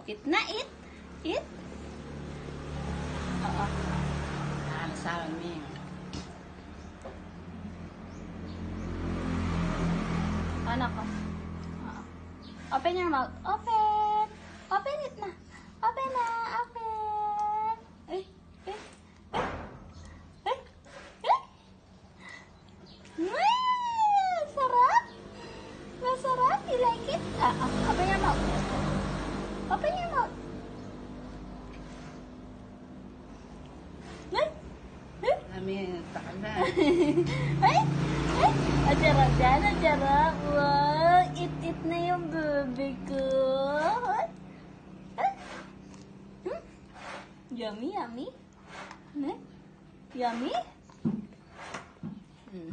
Eat na, eat. Eat. Oo. Nakalasarang niya. Anak ko. Oo. Open your mouth. Open. Open it na. Open na. Open. Ay. Ay. Ay. Ay. Ay. Sarap. Masarap. You like it? Open your mouth. Open your mouth. Ay. Ay. Kami, takal na. Ay! Ay! Ajarap dyan, ajarap. Wow! It na yung baby ko. Ay! Ay! Hmm? Yummy, yummy. Ano? Yummy? Hmm.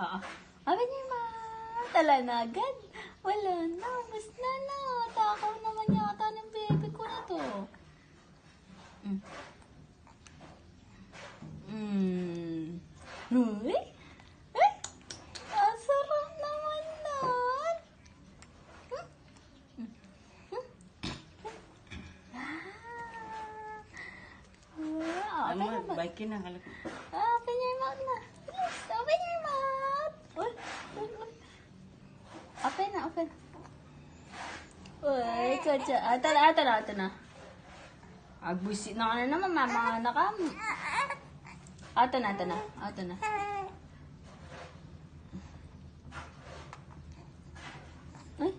Oo. Open your mouth. Tala na agad. Wala na. Mas na na. Takaw naman yata ng baby ko na to. Mm. Uy! Ay! Ang sarap naman nun! Wow! Ano, Open your mouth. baikin na kalap. Open your mouth na. Please, open your mouth. Uy! Uy! Uy! Open na, open. Uy, kutsa. Ata na. Agbusit na ka na naman, mama na ka. Ata na. Ay.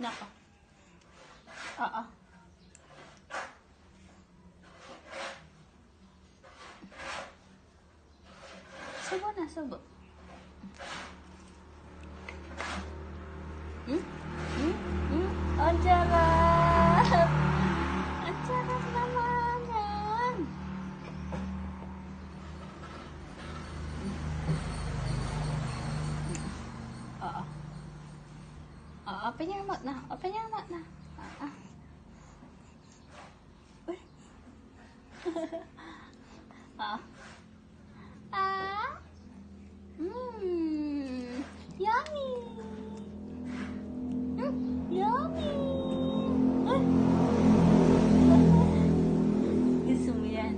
Nako. Oo. Subo na, subo. Ang sarap! Ang sarap naman yan! Oo. Open your mouth na. Open your mouth na. Uy. Yummy! Yummy! Ay! Gusto mo yan?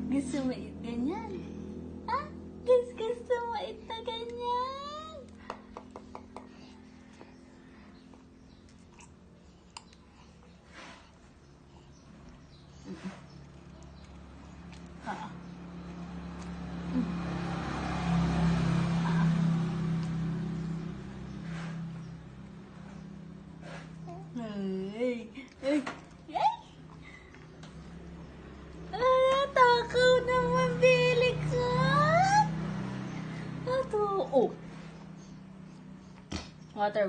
Gusto mo ganyan? Ha? Gusto mo ito ganyan? Ay! Ay! Ay! Takaw naman, Billy ka! Ito, oh! Water.